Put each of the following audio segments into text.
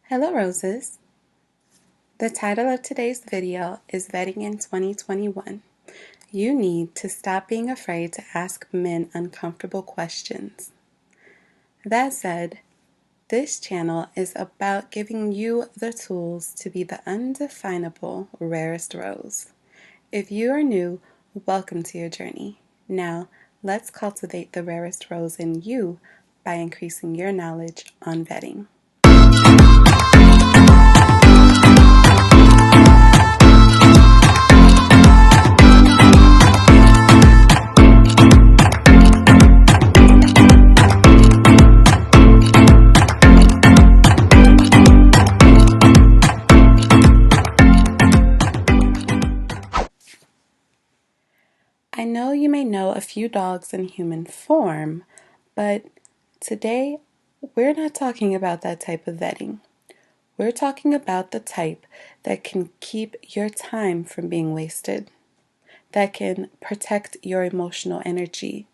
Hello Roses. The title of today's video is Vetting in 2021. You need to stop being afraid to ask men uncomfortable questions. That said, this channel is about giving you the tools to be the undefinable rarest rose. If you are new, welcome to your journey. Now, let's cultivate the rarest rose in you by increasing your knowledge on vetting. I know you may know a few dogs in human form, but today we're not talking about that type of vetting. We're talking about the type that can keep your time from being wasted, that can protect your emotional energy,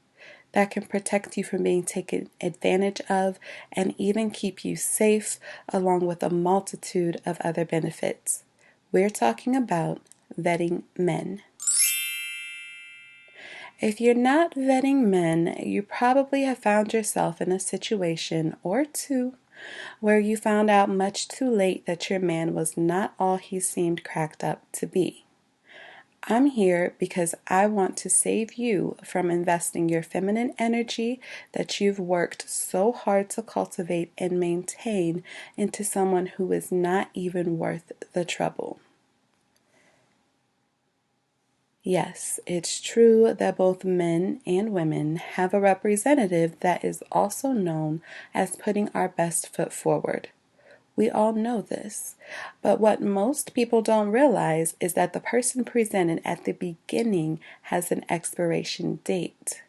that can protect you from being taken advantage of, and even keep you safe along with a multitude of other benefits. We're talking about vetting men. If you're not vetting men, you probably have found yourself in a situation or two where you found out much too late that your man was not all he seemed cracked up to be. I'm here because I want to save you from investing your feminine energy that you've worked so hard to cultivate and maintain into someone who is not even worth the trouble. Yes, it's true that both men and women have a representative that is also known as putting our best foot forward. We all know this, but what most people don't realize is that the person presented at the beginning has an expiration date.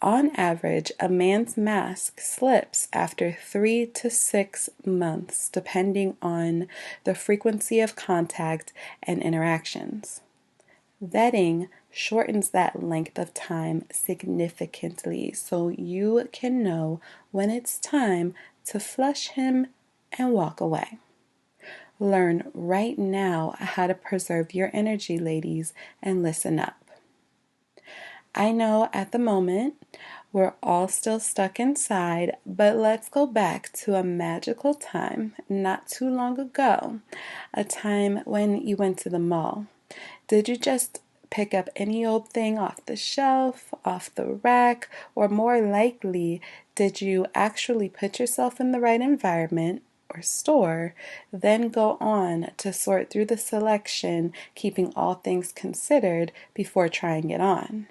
On average, a man's mask slips after 3 to 6 months, depending on the frequency of contact and interactions. Vetting shortens that length of time significantly so you can know when it's time to flush him and walk away. Learn right now how to preserve your energy, ladies, and listen up. I know at the moment we're all still stuck inside, but let's go back to a magical time not too long ago, a time when you went to the mall. Did you just pick up any old thing off the shelf, off the rack, or more likely, did you actually put yourself in the right environment or store, then go on to sort through the selection, keeping all things considered before trying it on?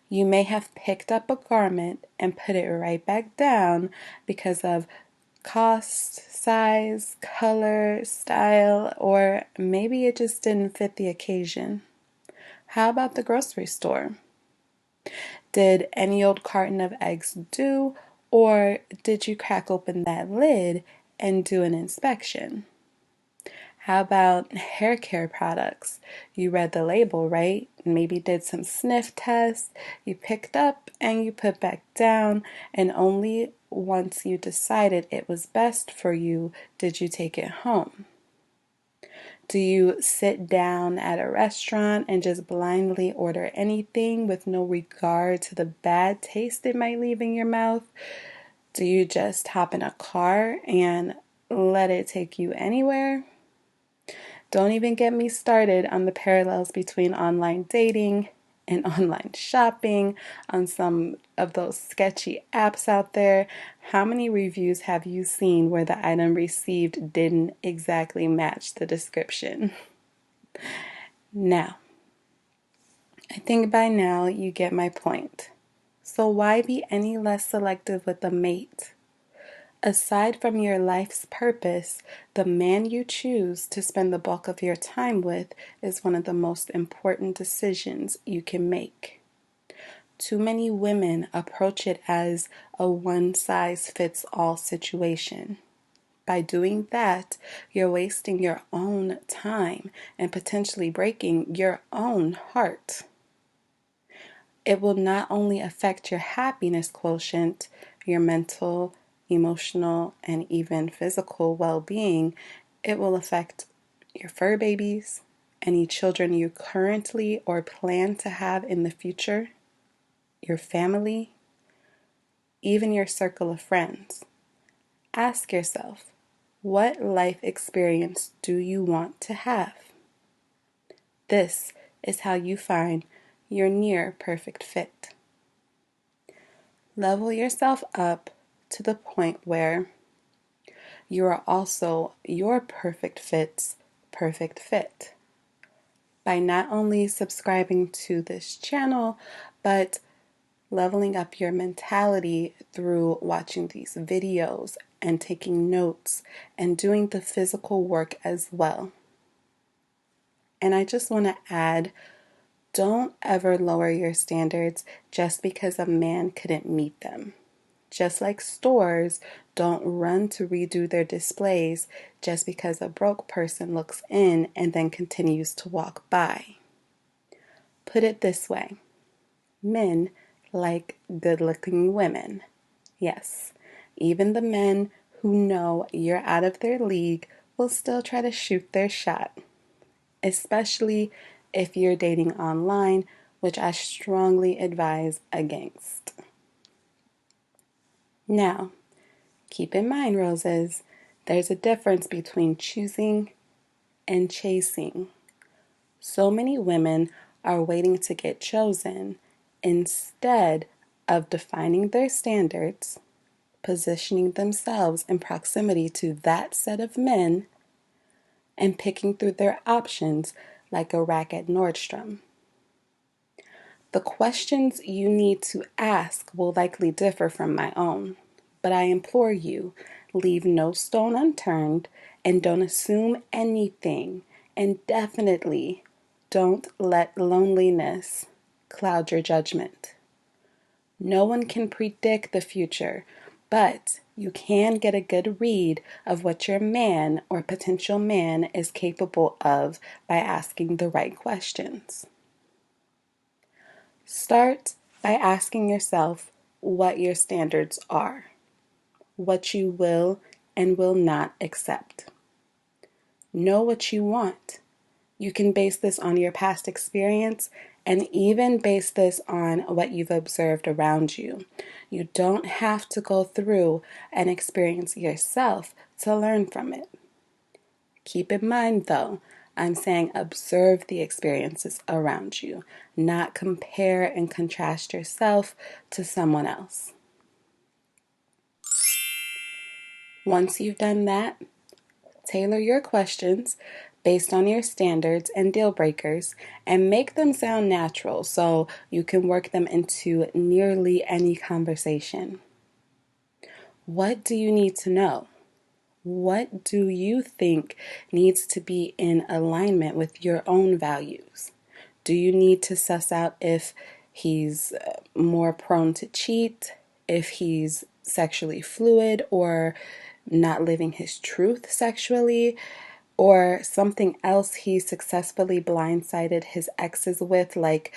You may have picked up a garment and put it right back down because of cost, size, color, style, or maybe it just didn't fit the occasion. How about the grocery store? Did any old carton of eggs do, or did you crack open that lid and do an inspection? How about hair care products? You read the label, right? Maybe did some sniff tests, you picked up and you put back down, and only once you decided it was best for you did you take it home. Do you sit down at a restaurant and just blindly order anything with no regard to the bad taste it might leave in your mouth? Do you just hop in a car and let it take you anywhere? Don't even get me started on the parallels between online dating and online shopping on some of those sketchy apps out there. How many reviews have you seen where the item received didn't exactly match the description? Now, I think by now you get my point. So why be any less selective with a mate? Aside from your life's purpose, the man you choose to spend the bulk of your time with is one of the most important decisions you can make. Too many women approach it as a one-size-fits-all situation. By doing that, you're wasting your own time and potentially breaking your own heart. It will not only affect your happiness quotient, your mental, emotional, and even physical well-being, it will affect your fur babies, any children you currently or plan to have in the future, your family, even your circle of friends. Ask yourself, what life experience do you want to have? This is how you find your near perfect fit. Level yourself up to the point where you are also your perfect fit's perfect fit by not only subscribing to this channel, but leveling up your mentality through watching these videos and taking notes and doing the physical work as well. And I just want to add, don't ever lower your standards just because a man couldn't meet them. Just like stores don't run to redo their displays just because a broke person looks in and then continues to walk by. Put it this way, men like good-looking women. Yes, even the men who know you're out of their league will still try to shoot their shot, especially if you're dating online, which I strongly advise against. Now, keep in mind, roses, there's a difference between choosing and chasing. So many women are waiting to get chosen instead of defining their standards, positioning themselves in proximity to that set of men, and picking through their options like a rack at Nordstrom. The questions you need to ask will likely differ from my own, but I implore you, leave no stone unturned and don't assume anything, and definitely don't let loneliness cloud your judgment. No one can predict the future, but you can get a good read of what your man or potential man is capable of by asking the right questions. Start by asking yourself what your standards are, what you will and will not accept. Know what you want. You can base this on your past experience and even base this on what you've observed around you. You don't have to go through an experience yourself to learn from it. Keep in mind, though, I'm saying observe the experiences around you, not compare and contrast yourself to someone else. Once you've done that, tailor your questions based on your standards and deal breakers and make them sound natural so you can work them into nearly any conversation. What do you need to know? What do you think needs to be in alignment with your own values? Do you need to suss out if he's more prone to cheat, if he's sexually fluid or not living his truth sexually, or something else he successfully blindsided his exes with, like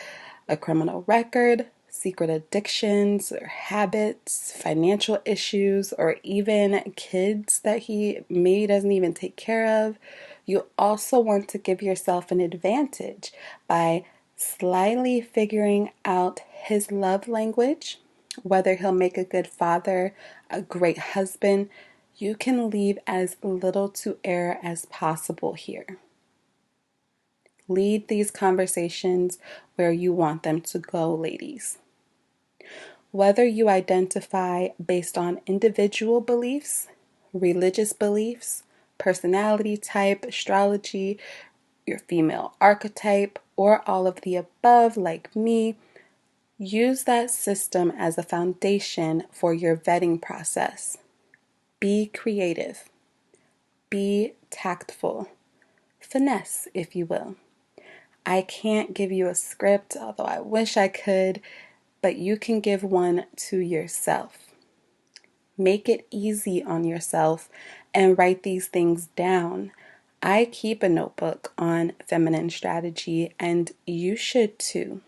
a criminal record, secret addictions or habits, financial issues, or even kids that he maybe doesn't even take care of? You also want to give yourself an advantage by slyly figuring out his love language, whether he'll make a good father, a great husband. You can leave as little to air as possible here. Lead these conversations where you want them to go, ladies. Whether you identify based on individual beliefs, religious beliefs, personality type, astrology, your female archetype, or all of the above like me, use that system as a foundation for your vetting process. Be creative. Be tactful. Finesse, if you will. I can't give you a script, although I wish I could, but you can give one to yourself. Make it easy on yourself and write these things down. I keep a notebook on feminine strategy, and you should too.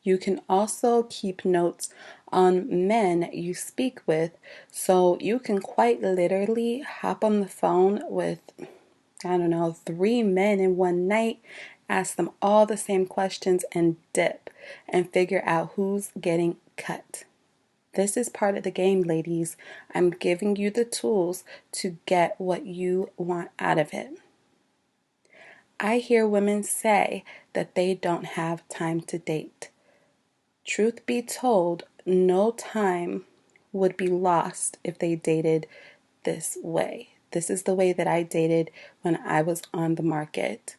You can also keep notes on men you speak with. So you can quite literally hop on the phone with, I don't know, 3 men in one night, ask them all the same questions and dip and figure out who's getting cut. This is part of the game, ladies. I'm giving you the tools to get what you want out of it. I hear women say that they don't have time to date. Truth be told, no time would be lost if they dated this way. This is the way that I dated when I was on the market.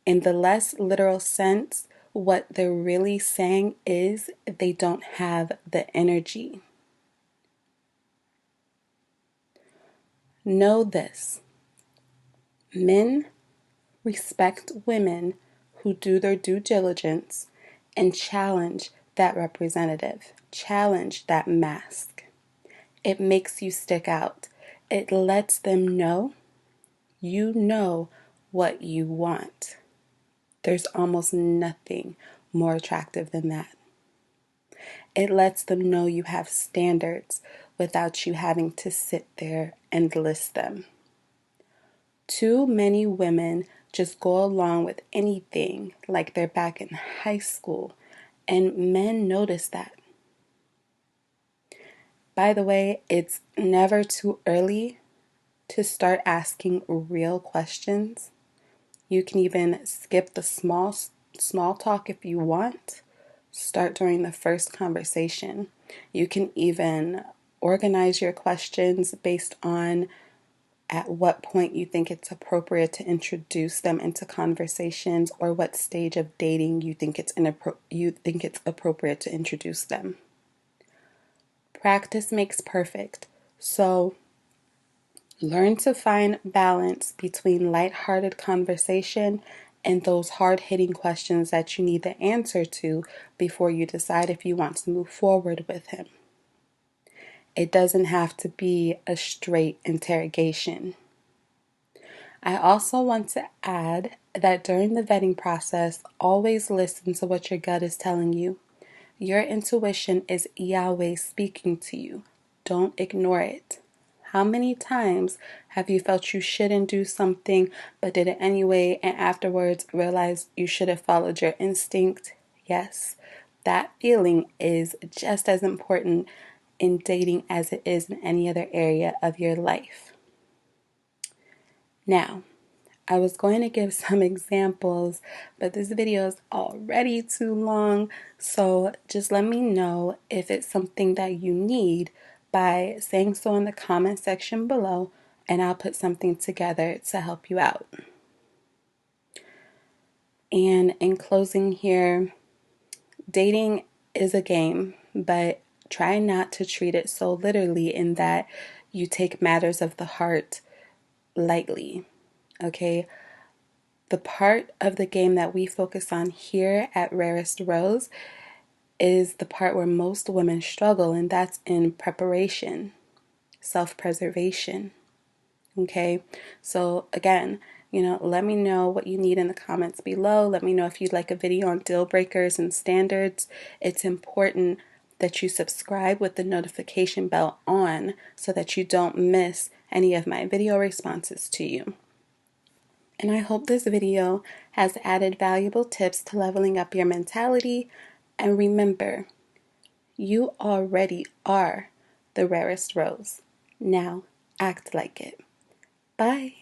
In the less literal sense, what they're really saying is they don't have the energy. Know this: men respect women who do their due diligence and challenge that representative, challenge that mask. It makes you stick out. It lets them know you know what you want. There's almost nothing more attractive than that. It lets them know you have standards without you having to sit there and list them. Too many women just go along with anything like they're back in high school, and men notice that. By the way, it's never too early to start asking real questions. You can even skip the small talk if you want. Start during the first conversation. You can even organize your questions based on at what point you think it's appropriate to introduce them into conversations, or what stage of dating you think it's appropriate to introduce them. Practice makes perfect. So learn to find balance between lighthearted conversation and those hard-hitting questions that you need the answer to before you decide if you want to move forward with him. It doesn't have to be a straight interrogation. I also want to add that during the vetting process, always listen to what your gut is telling you. Your intuition is Yahweh speaking to you. Don't ignore it. How many times have you felt you shouldn't do something but did it anyway, and afterwards realized you should have followed your instinct? Yes, that feeling is just as important in dating as it is in any other area of your life. Now, I was going to give some examples, but this video is already too long, so just let me know if it's something that you need by saying so in the comment section below, and I'll put something together to help you out. And in closing here, dating is a game, but try not to treat it so literally in that you take matters of the heart lightly, okay? The part of the game that we focus on here at Rarest Rose is the part where most women struggle, and that's in preparation, self-preservation. Okay, so again, let me know what you need in the comments below. Let me know if you'd like a video on deal breakers and standards. It's important that you subscribe with the notification bell on so that you don't miss any of my video responses to you. And I hope this video has added valuable tips to leveling up your mentality. And remember, you already are the rarest rose. Now, act like it. Bye.